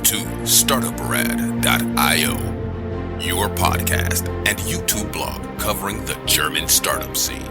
to Startuprad.io, your podcast and YouTube blog covering the German startup scene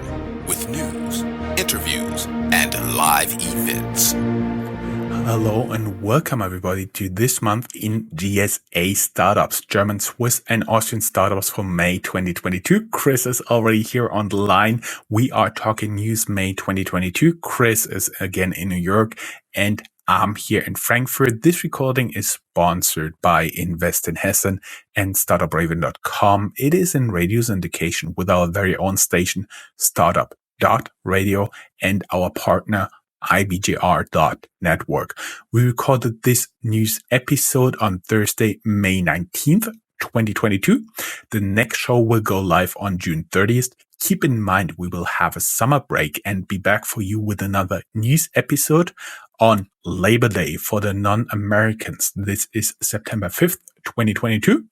with news, interviews, and live events. Hello and welcome everybody to this month in GSA Startups, German, Swiss and Austrian startups for May 2022. Chris is already here on the line. We are talking news May 2022. Chris is again in New York and I'm here in Frankfurt. This recording is sponsored by Invest in Hessen and Startuprad.io. It is in radio syndication with our very own station, Startup.radio, and our partner, IBJR.network. We recorded this news episode on Thursday, May 19th, 2022. The next show will go live on June 30th. Keep in mind, we will have a summer break and be back for you with another news episode on Labor Day for the non-Americans. This is September 5th, 2022.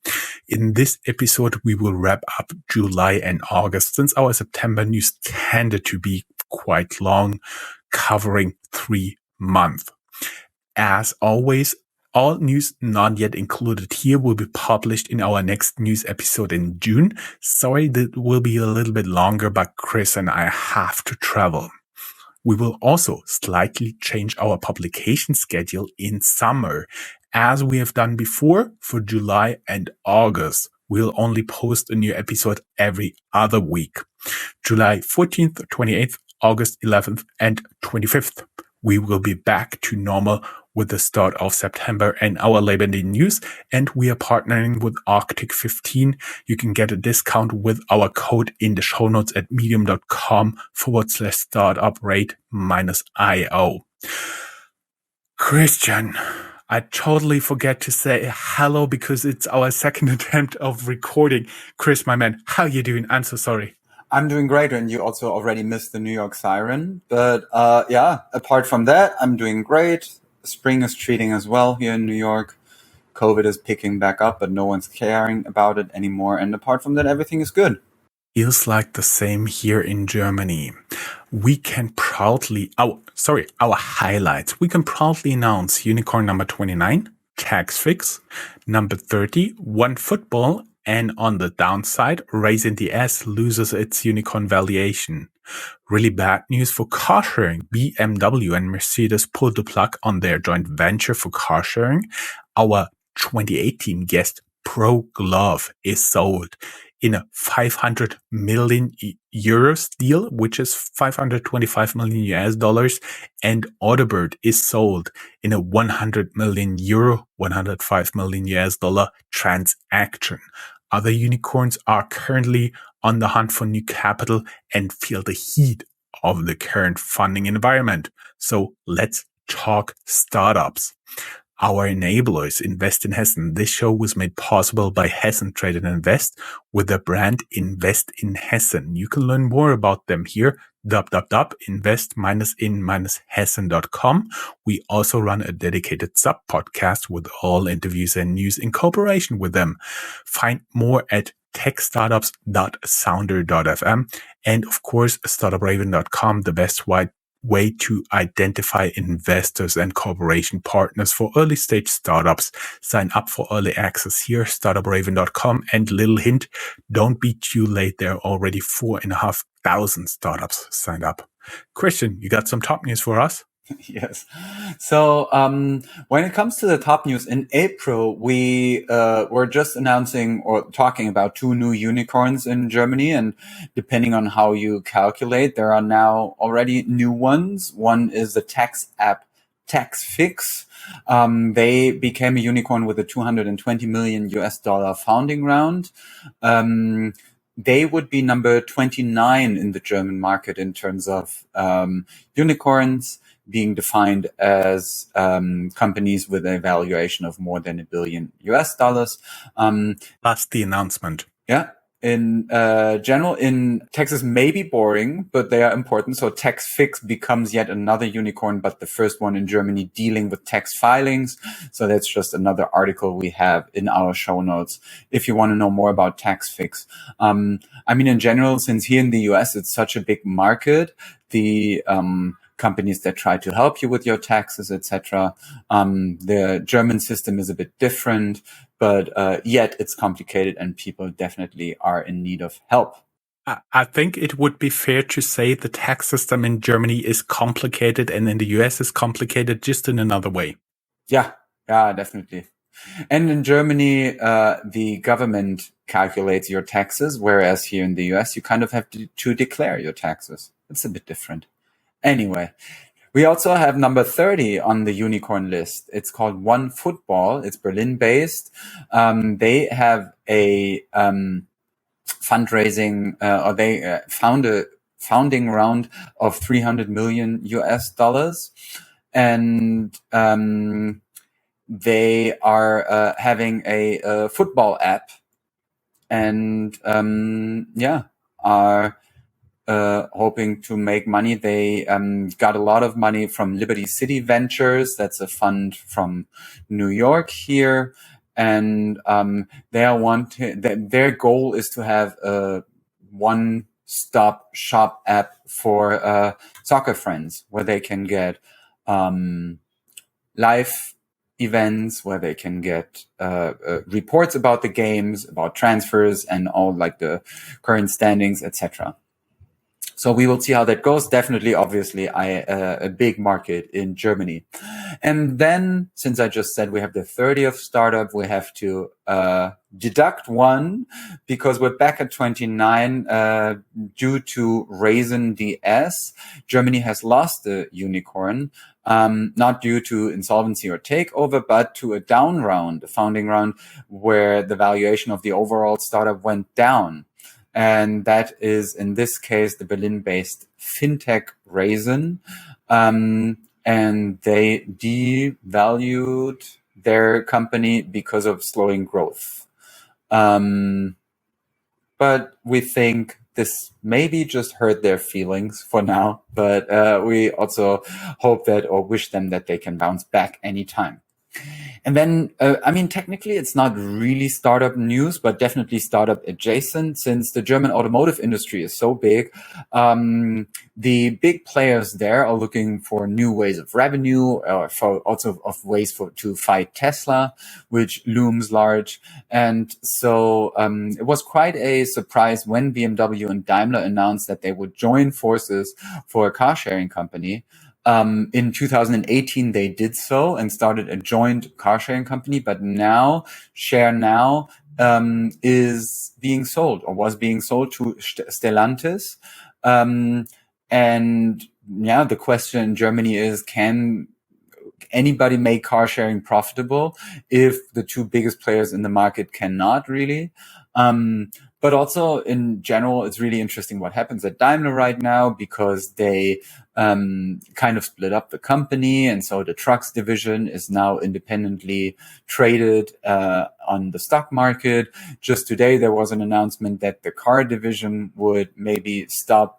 In this episode, we will wrap up July and August since our September news tended to be quite long, covering 3 months. As always, all news not yet included here will be published in our next news episode in June. Sorry that will be a little bit longer, but Chris and I have to travel. We will also slightly change our publication schedule in summer. As we have done before for July and August, we'll only post a new episode every other week. July 14th, 28th, August 11th and 25th. We will be back to normal with the start of September and our Labor Day news. And we are partnering with Arctic 15. You can get a discount with our code in the show notes at medium.com/startuprate-IO. Christian, I totally forget to say hello because it's our second attempt of recording. Chris, my man, how you doing? I'm so sorry. I'm doing great, and you also already missed the New York siren. But apart from that, I'm doing great. Spring is treating us well here in New York. COVID is picking back up, but no one's caring about it anymore. And apart from that, everything is good. Feels like the same here in Germany. We can proudly, our highlights. We can proudly announce unicorn number 29, tax fix, number 30, OneFootball, and on the downside, Raising the S loses its unicorn valuation. Really bad news for car sharing. BMW and Mercedes pulled the plug on their joint venture for car sharing. Our 2018 guest Pro Glove is sold in a 500 million euros deal, which is 525 million US dollars, and Autobird is sold in a 100 million euro, 105 million US dollar transaction. Other unicorns are currently on the hunt for new capital and feel the heat of the current funding environment. So let's talk startups. Our enablers, Invest in Hessen. This show was made possible by Hessen Trade and Invest with the brand Invest in Hessen. You can learn more about them here, invest-in-hessen.com. We also run a dedicated sub-podcast with all interviews and news in cooperation with them. Find more at techstartups.sounder.fm and of course, startupraven.com, the best way to identify investors and cooperation partners for early stage startups. Sign up for early access here, startupraven.com. And little hint, don't be too late. There are already 4,500 startups signed up. Christian, you got some top news for us? Yes. So when it comes to the top news, in April, we were just announcing or talking about 2 new unicorns in Germany. And depending on how you calculate, there are now already new ones. One is the tax app TaxFix. They became a unicorn with a 220 million US dollar founding round. They would be number 29 in the German market in terms of unicorns, being defined as companies with a valuation of more than $1 billion US dollars. That's the announcement. Yeah. In general, in Texas may be boring, but they are important. So TaxFix becomes yet another unicorn, but the first one in Germany dealing with tax filings. So that's just another article we have in our show notes if you want to know more about TaxFix. I mean, in general, since here in the US, it's such a big market, the companies that try to help you with your taxes, etc. The German system is a bit different, but yet it's complicated and people definitely are in need of help. I think it would be fair to say the tax system in Germany is complicated and in the US is complicated just in another way. Yeah, definitely. And in Germany, the government calculates your taxes, whereas here in the US, you kind of have to declare your taxes. It's a bit different. Anyway, we also have number 30 on the unicorn list. It's called One Football. It's Berlin-based. They have a fundraising, or they found a founding round of 300 million US dollars. And they are having a football app and are hoping to make money. They got a lot of money from Liberty City Ventures. That's a fund from New York here. And their goal is to have a one-stop shop app for soccer friends, where they can get live events, where they can get reports about the games, about transfers, and all like the current standings, etc. So we will see how that goes. Definitely, obviously, a big market in Germany. And then, since I just said we have the 30th startup, we have to deduct one, because we're back at 29 due to Raisin DS. Germany has lost the unicorn, not due to insolvency or takeover, but to a down round, a founding round, where the valuation of the overall startup went down. And that is, in this case, the Berlin-based fintech Raisin. And they devalued their company because of slowing growth. But we think this maybe just hurt their feelings for now. But we also hope that, or wish them that they can bounce back anytime. And then, technically it's not really startup news, but definitely startup adjacent, since the German automotive industry is so big. The big players there are looking for new ways of revenue, or for also of ways to fight Tesla, which looms large. And so it was quite a surprise when BMW and Daimler announced that they would join forces for a car sharing company. In 2018, they did so and started a joint car sharing company, but now ShareNow is being sold, or was being sold, to Stellantis. The question in Germany is, can anybody make car sharing profitable if the two biggest players in the market cannot really? But also in general, it's really interesting what happens at Daimler right now, because they kind of split up the company. And so the trucks division is now independently traded on the stock market. Just today, there was an announcement that the car division would maybe stop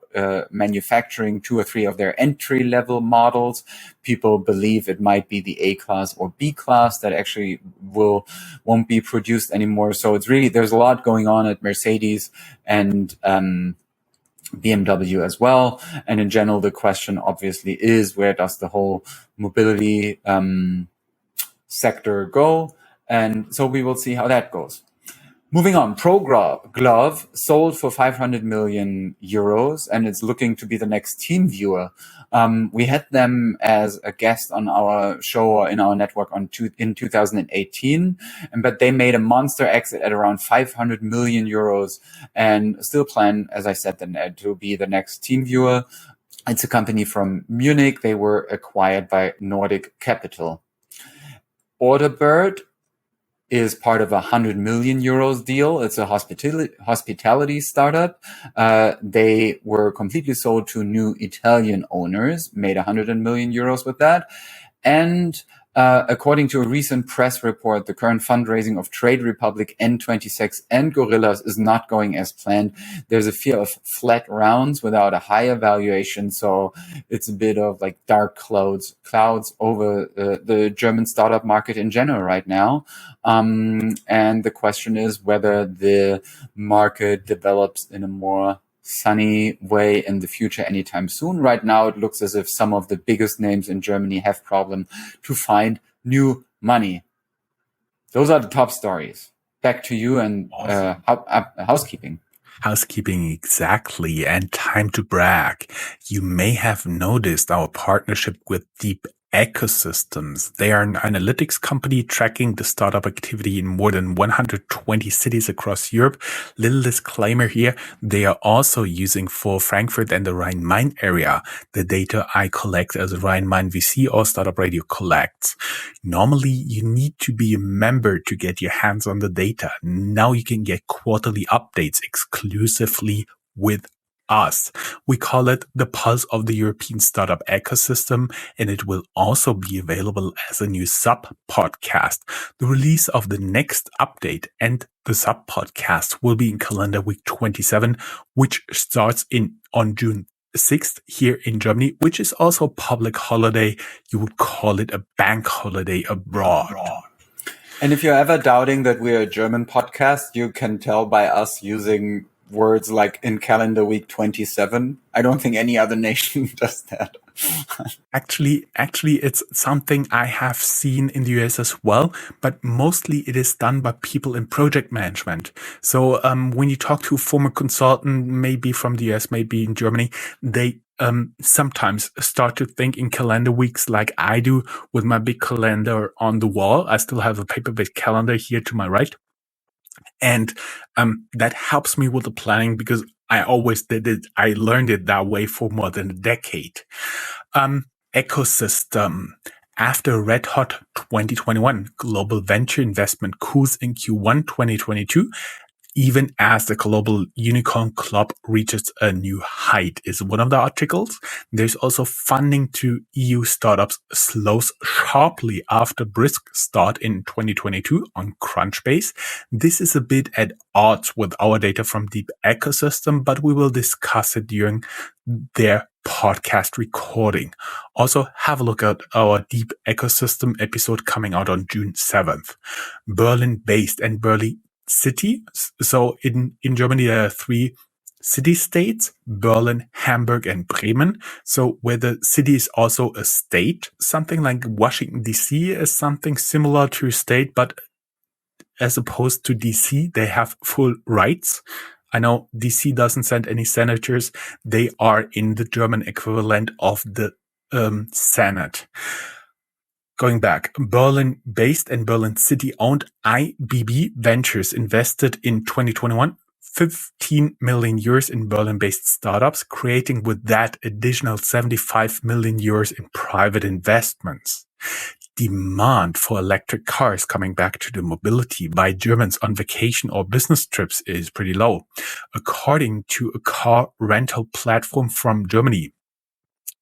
manufacturing 2 or 3 of their entry-level models. People believe it might be the A-class or B-class that actually won't be produced anymore. So it's really, there's a lot going on at Mercedes and BMW as well. And in general, the question obviously is, where does the whole mobility sector go? And so we will see how that goes. Moving on, ProGlove sold for 500 million euros, and it's looking to be the next TeamViewer. We had them as a guest on our show, or in our network in 2018, but they made a monster exit at around 500 million euros and still plan, as I said, to be the next TeamViewer. It's a company from Munich. They were acquired by Nordic Capital. Orderbird is part of a 100 million euros deal. It's a hospitality startup. They were completely sold to new Italian owners, made 100 million euros with that. And according to a recent press report, the current fundraising of Trade Republic, N26, and Gorillas is not going as planned. There's a fear of flat rounds without a higher valuation. So it's a bit of like dark clouds over the German startup market in general right now. And the question is whether the market develops in a more sunny way in the future anytime soon. Right now, it looks as if some of the biggest names in Germany have problem to find new money. Those are the top stories. Back to you and housekeeping. Housekeeping, exactly. And time to brag. You may have noticed our partnership with Deep Ecosystems. They are an analytics company tracking the startup activity in more than 120 cities across Europe. Little disclaimer here, they are also using for Frankfurt and the Rhine-Main area the data I collect as Rhine-Main VC or Startup.io collects. Normally, you need to be a member to get your hands on the data. Now you can get quarterly updates exclusively with us. We call it the Pulse of the European Startup Ecosystem, and it will also be available as a new sub-podcast. The release of the next update and the sub-podcast will be in calendar week 27, which starts on June 6th here in Germany, which is also a public holiday. You would call it a bank holiday abroad. And if you're ever doubting that we're a German podcast, you can tell by us using words like in calendar week 27. I don't think any other nation does that. Actually, it's something I have seen in the US as well, but mostly it is done by people in project management. So when you talk to a former consultant, maybe from the US, maybe in Germany, they sometimes start to think in calendar weeks like I do with my big calendar on the wall. I still have a paper-based calendar here to my right. And that helps me with the planning because I always did it. I learned it that way for more than a decade. Ecosystem. After Red Hot 2021, global venture investment coups in Q1 2022, even as the global unicorn club reaches a new height, is one of the articles. There's also funding to EU startups slows sharply after brisk start in 2022 on Crunchbase. This is a bit at odds with our data from Deep Ecosystem, but we will discuss it during their podcast recording. Also, have a look at our Deep Ecosystem episode coming out on June 7th. Berlin-based and Berlin city. So in Germany, there are 3 city-states, Berlin, Hamburg, and Bremen. So where the city is also a state, something like Washington, D.C. is something similar to a state, but as opposed to D.C., they have full rights. I know D.C. doesn't send any senators. They are in the German equivalent of the Senate. Going back, Berlin-based and Berlin City-owned IBB Ventures invested in 2021 15 million euros in Berlin-based startups, creating with that additional 75 million euros in private investments. Demand for electric cars coming back to the mobility by Germans on vacation or business trips is pretty low. According to a car rental platform from Germany,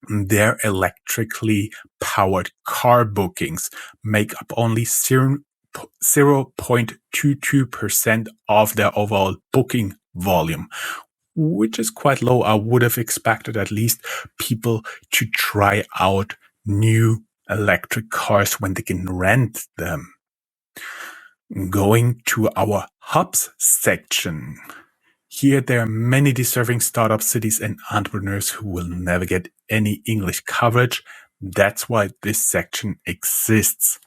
their electrically powered car bookings make up only 0.22% of their overall booking volume, which is quite low. I would have expected at least people to try out new electric cars when they can rent them. Going to our hubs section. Here, there are many deserving startup cities and entrepreneurs who will never get any English coverage. That's why this section exists.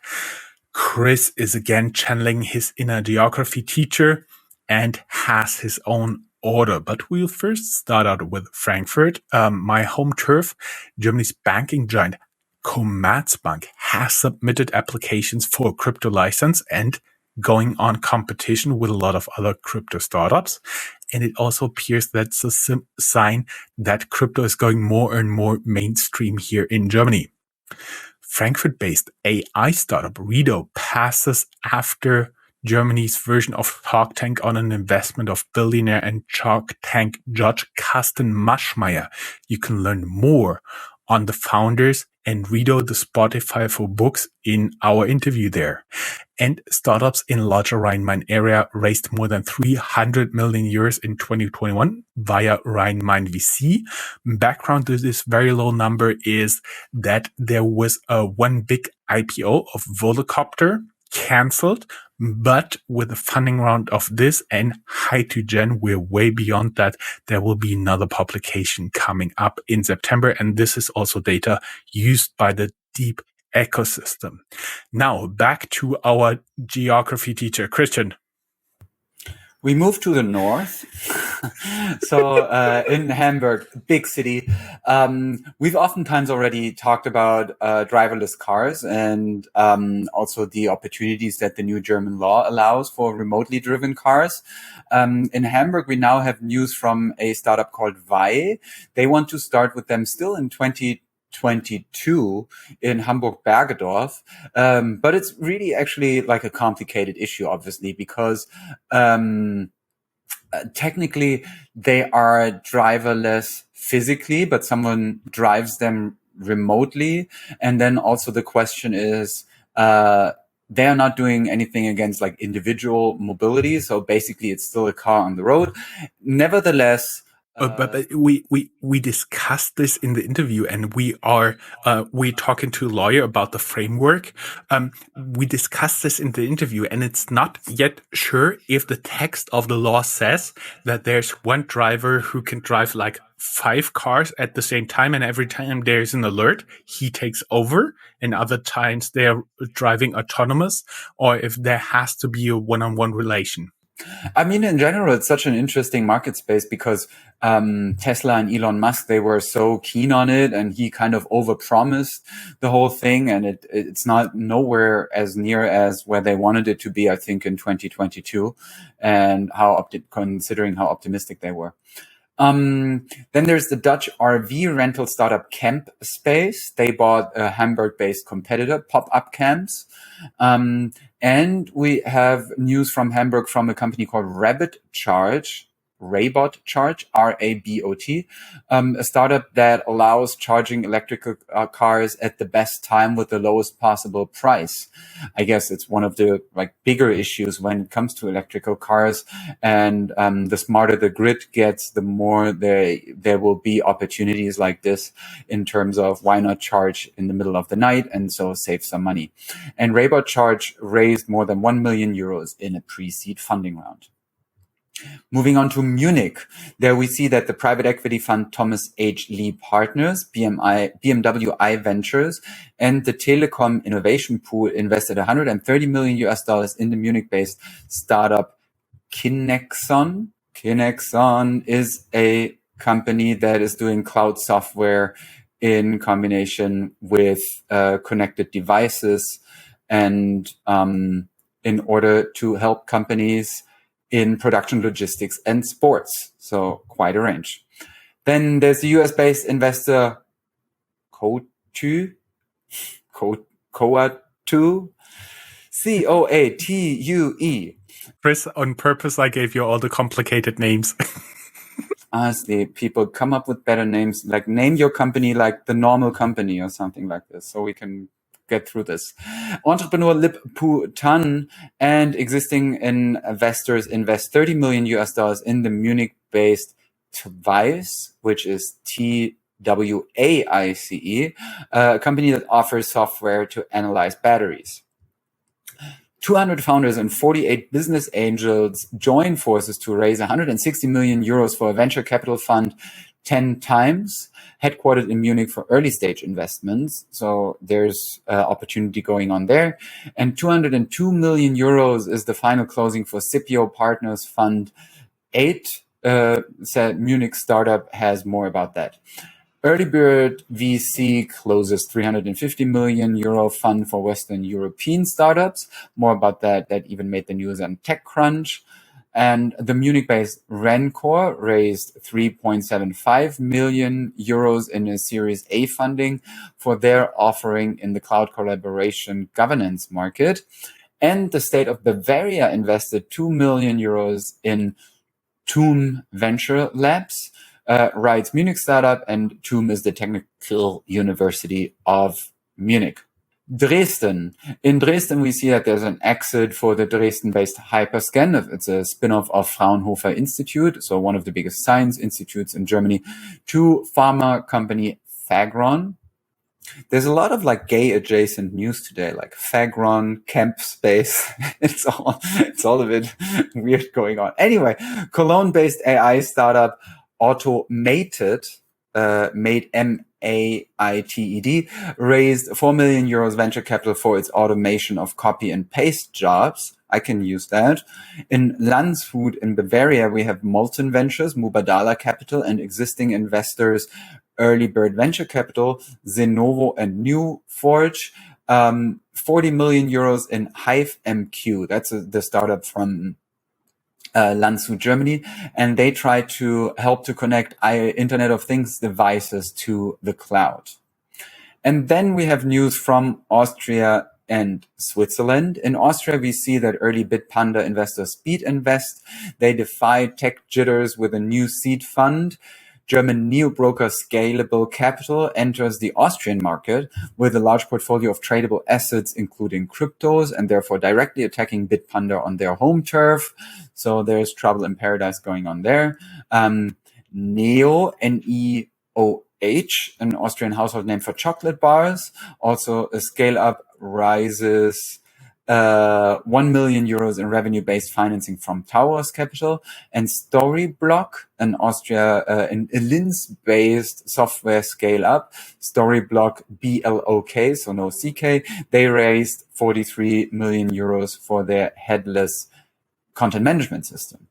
Chris is again channeling his inner geography teacher and has his own order. But we'll first start out with Frankfurt, my home turf. Germany's banking giant Commerzbank has submitted applications for a crypto license and going on competition with a lot of other crypto startups. And it also appears that's a sign that crypto is going more and more mainstream here in Germany. Frankfurt-based AI startup Redo passes after Germany's version of Shark Tank on an investment of billionaire and Shark Tank judge Carsten Maschmeyer. You can learn more on the founders and Redo, the Spotify for books, in our interview there. And startups in larger Rhine-Main area raised more than 300 million euros in 2021 via Rhine-Main VC. Background to this very low number is that there was one big IPO of Volocopter cancelled. But with the funding round of this and Hy2Gen, we're way beyond that. There will be another publication coming up in September. And this is also data used by the deep ecosystem. Now back to our geography teacher, Christian. We moved to the north. So in Hamburg, big city, we've oftentimes already talked about driverless cars and also the opportunities that the new German law allows for remotely driven cars. In Hamburg, we now have news from a startup called Vai. They want to start with them still in 2022 in Hamburg-Bergedorf. But it's really actually like a complicated issue, obviously, because technically they are driverless physically, but someone drives them remotely. And then also the question is, they are not doing anything against like individual mobility. So basically it's still a car on the road. Nevertheless, but we discussed this in the interview, and we talking to a lawyer about the framework. We discussed this in the interview, and it's not yet sure if the text of the law says that there's one driver who can drive like 5 cars at the same time, and every time there's an alert, he takes over, and other times they're driving autonomous, or if there has to be a one-on-one relation. I mean, in general, it's such an interesting market space because Tesla and Elon Musk, they were so keen on it, and he kind of overpromised the whole thing, and it's not nowhere as near as where they wanted it to be, I think, in 2022, and considering how optimistic they were. Then there's the Dutch RV rental startup Camp Space. They bought a Hamburg-based competitor, Pop-Up Camps. And we have news from Hamburg from a company called Rabot Charge, Rabot, R-A-B-O-T, a startup that allows charging electrical cars at the best time with the lowest possible price. I guess it's one of the like bigger issues when it comes to electrical cars. And the smarter the grid gets, the more there will be opportunities like this in terms of why not charge in the middle of the night and so save some money. And Rabot Charge raised more than 1 million euros in a pre-seed funding round. Moving on to Munich, there we see that the private equity fund Thomas H. Lee Partners, BMW I Ventures, and the Telecom Innovation Pool invested $130 million in the Munich-based startup Kinexon. Kinexon is a company that is doing cloud software in combination with connected devices, and in order to help companies in production, logistics, and sports. So quite a range. Then there's the US-based investor Coatue, C-O-A-T-U-E. Chris, on purpose, I gave you all the complicated names. Honestly, people come up with better names, like name your company like the normal company or something like this, so we can get through this. Entrepreneur Lip Pu Tan and existing investors invest $30 million in the Munich-based Twice, which is Twaice, a company that offers software to analyze batteries. 200 founders and 48 business angels join forces to raise 160 million euros for a venture capital fund 10 times, headquartered in Munich for early stage investments. So there's opportunity going on there. And 202 million euros is the final closing for Scipio Partners Fund 8. Said Munich startup has more about that. Early Bird VC closes 350 million euro fund for Western European startups. More about that. That even made the news on TechCrunch. And the Munich-based Rencor raised 3.75 million euros in a Series A funding for their offering in the cloud collaboration governance market. And the state of Bavaria invested 2 million euros in TUM Venture Labs, writes Munich startup, and TUM is the Technical University of Munich. Dresden. In Dresden, we see that there's an exit for the Dresden-based Hyperscan. It's a spin-off of Fraunhofer Institute, so one of the biggest science institutes in Germany, to pharma company Fagron. There's a lot of like gay adjacent news today, like Fagron, Camp Space. It's all a bit weird going on. Anyway, Cologne-based AI startup Automated, made MAITED, raised 4 million euros venture capital for its automation of copy and paste jobs. I can use that. In Landshut in Bavaria, we have Molten Ventures, Mubadala Capital, and existing investors Early Bird Venture Capital, Zenovo, and New Forge. 40 million euros in Hive MQ. That's the startup from Landshut, Germany, and they try to help to connect Internet of Things devices to the cloud. And then we have news from Austria and Switzerland. In Austria, we see that early Bitpanda investor Speed Invest, they defy tech jitters with a new seed fund. German neo-broker Scalable Capital enters the Austrian market with a large portfolio of tradable assets, including cryptos, and therefore directly attacking Bitpanda on their home turf. So there's trouble in paradise going on there. Neo, N-E-O-H, an Austrian household name for chocolate bars. Also a scale-up rises 1 million euros in revenue-based financing from Towers Capital, and Storyblock, an an Linz-based software scale-up, Storyblock, B-L-O-K, so no C-K, they raised 43 million euros for their headless content management system.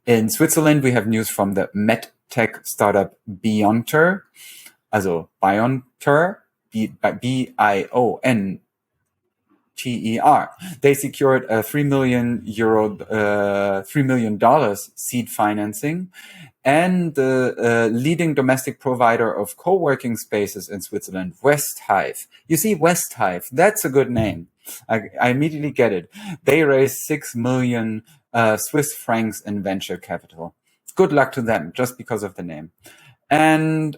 In Switzerland, we have news from the medtech startup Bionter, also Bionter, B-I-O-N, TER. They secured a $3 million seed financing, and the leading domestic provider of co-working spaces in Switzerland, Westhive. You see, Westhive, that's a good name. I immediately get it. They raised 6 million Swiss francs in venture capital. Good luck to them, just because of the name. And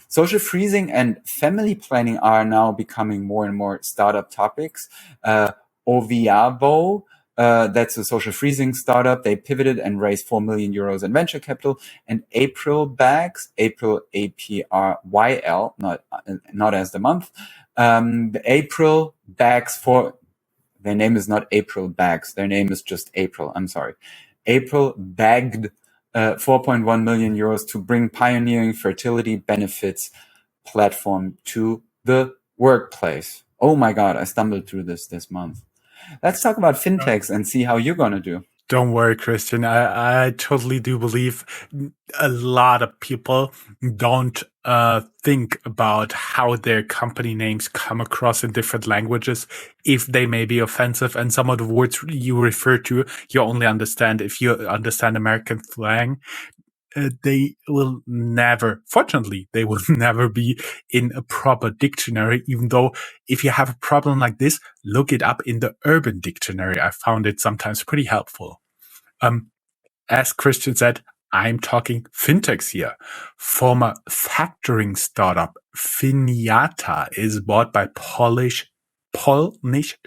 social freezing and family planning are now becoming more and more startup topics. Oviavo, that's a social freezing startup. They pivoted and raised 4 million euros in venture capital. And April Bags, April A-P-R-Y-L, not as the month. The April Bags their name is not April Bags. Their name is just April. I'm sorry. April bagged 4.1 million euros to bring pioneering fertility benefits platform to the workplace. Oh my God, I stumbled through this month. Let's talk about fintechs and see how you're going to do. Don't worry, Christian. I totally do believe a lot of people don't think about how their company names come across in different languages, if they may be offensive. And some of the words you refer to, you only understand if you understand American slang. Fortunately, they will never be in a proper dictionary, even though if you have a problem like this, look it up in the Urban Dictionary. I found it sometimes pretty helpful. As Christian said, I'm talking fintechs here. Former factoring startup Finiata is bought by Polish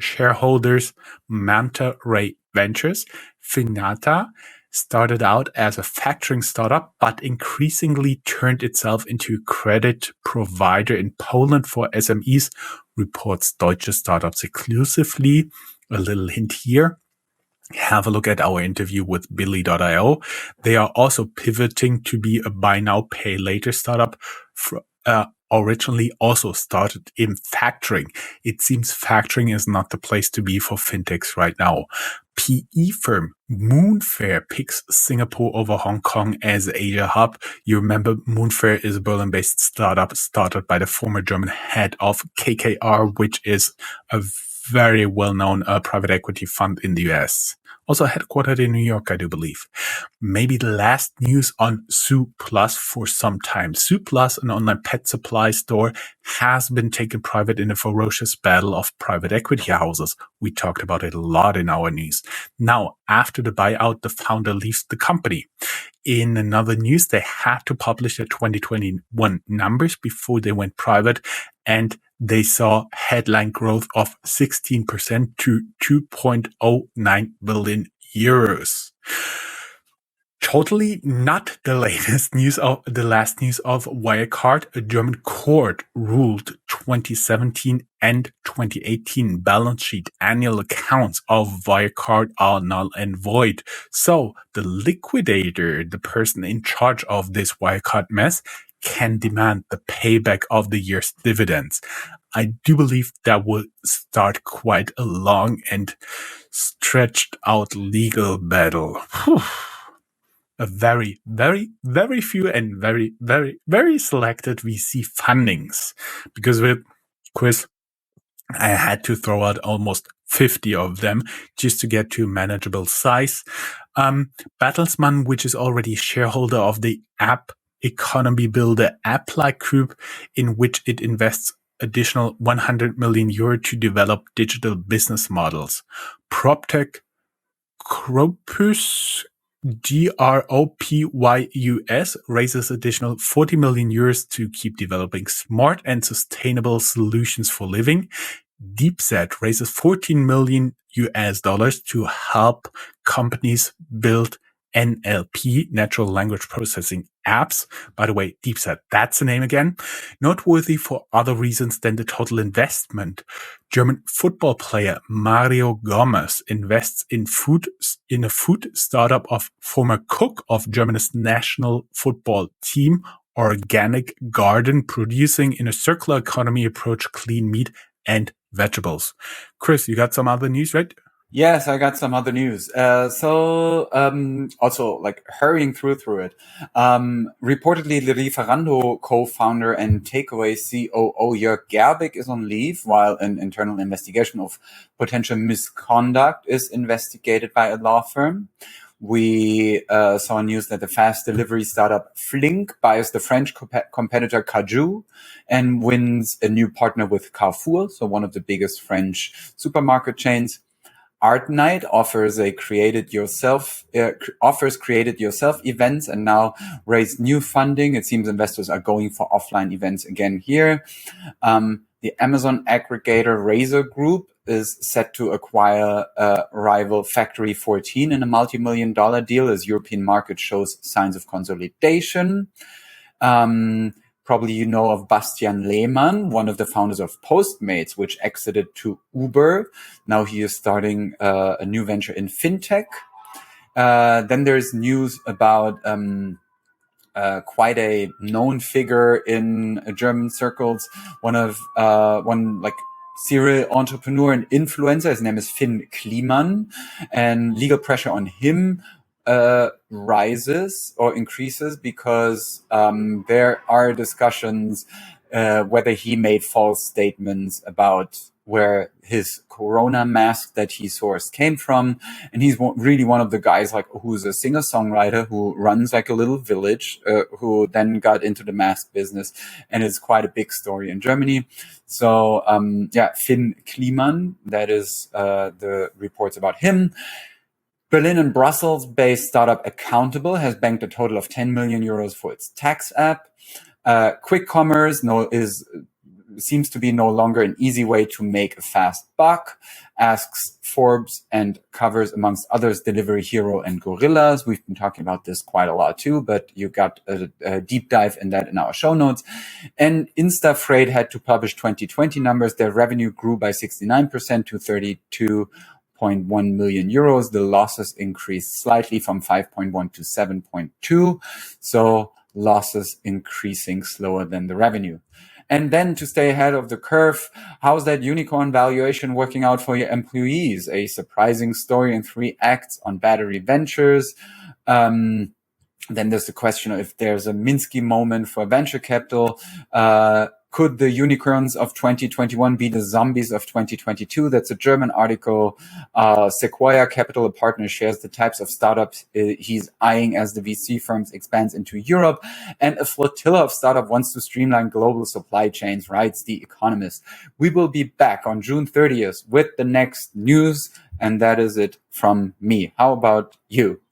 shareholders Manta Ray Ventures. Finiata started out as a factoring startup, but increasingly turned itself into a credit provider in Poland for SMEs, reports Deutsche Startups exclusively. A little hint here. Have a look at our interview with Billy.io. They are also pivoting to be a buy now, pay later startup. Originally also started in factoring. It seems factoring is not the place to be for fintechs right now. PE firm Moonfair picks Singapore over Hong Kong as Asia hub. You remember Moonfair is a Berlin-based startup started by the former German head of KKR, which is a very well-known private equity fund in the US. Also headquartered in New York, I do believe. Maybe the last news on Zooplus for some time. Zooplus, an online pet supply store, has been taken private in a ferocious battle of private equity houses. We talked about it a lot in our news. Now, after the buyout, the founder leaves the company. In another news, they had to publish their 2021 numbers before they went private, and they saw headline growth of 16% to 2.09 billion euros. Totally not the latest news of the last news of Wirecard. A German court ruled 2017 and 2018 balance sheet annual accounts of Wirecard are null and void. So the liquidator, the person in charge of this Wirecard mess, can demand the payback of the year's dividends. I do believe that will start quite a long and stretched out legal battle. A very, very, very few and very, very, very selected VC fundings. Because with Chris, I had to throw out almost 50 of them just to get to a manageable size. Bertelsmann, which is already shareholder of the app economy builder Apply Group, in which it invests additional 100 million euro to develop digital business models. PropTech Gropus, GROPYUS, raises additional 40 million euros to keep developing smart and sustainable solutions for living. DeepSet raises 14 million US dollars to help companies build NLP, natural language processing apps. By the way, DeepSet, that's the name again. Noteworthy for other reasons than the total investment. German football player Mario Gomez invests in a food startup of former cook of Germany's national football team, Organic Garden, producing in a circular economy approach clean meat and vegetables. Chris, you got some other news, right? Yes, I got some other news. Also, like hurrying through it. Reportedly, the Lieferando co-founder and Takeaway COO Jörg Gerbig is on leave while an internal investigation of potential misconduct is investigated by a law firm. We saw news that the fast delivery startup Flink buys the French competitor Cajoo and wins a new partner with Carrefour, so one of the biggest French supermarket chains. Art Night offers created yourself events and now raised new funding. It seems investors are going for offline events again here. The Amazon aggregator Razer Group is set to acquire rival Factory 14 in a multi-million-dollar deal as European market shows signs of consolidation. Probably you know of Bastian Lehmann, one of the founders of Postmates, which exited to Uber. Now he is starting a new venture in fintech. Then there's news about quite a known figure in German circles. One serial entrepreneur and influencer. His name is Finn Kliman, and legal pressure on him rises or increases because there are discussions whether he made false statements about where his corona mask that he sourced came from. And he's really one of the guys who's a singer-songwriter who runs a little village, who then got into the mask business, and it's quite a big story in Germany. So Finn Kliman, that is the reports about him. Berlin and Brussels-based startup Accountable has banked a total of 10 million euros for its tax app. Quick commerce seems to be no longer an easy way to make a fast buck, asks Forbes, and covers, amongst others, Delivery Hero and Gorillas. We've been talking about this quite a lot too, but you got a deep dive in that in our show notes. And Instafreight had to publish 2020 numbers. Their revenue grew by 69% to 32.1 million euros. The losses increased slightly from 5.1 to 7.2. So losses increasing slower than the revenue. And then to stay ahead of the curve, how's that unicorn valuation working out for your employees? A surprising story in 3 acts on Battery Ventures. Then there's the question of if there's a Minsky moment for venture capital. Could the unicorns of 2021 be the zombies of 2022? That's a German article. Sequoia Capital, a partner, shares the types of startups he's eyeing as the VC firms expands into Europe. And a flotilla of startup wants to streamline global supply chains, writes The Economist. We will be back on June 30th with the next news. And that is it from me. How about you?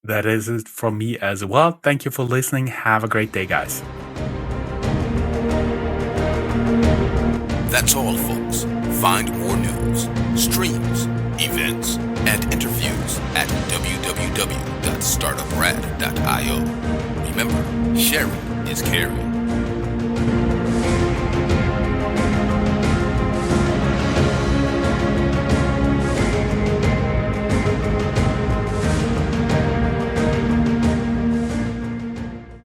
That is it from me as well. Thank you for listening. Have a great day, guys. That's all, folks. Find more news, streams, events, and interviews at www.startuprad.io. Remember, sharing is caring.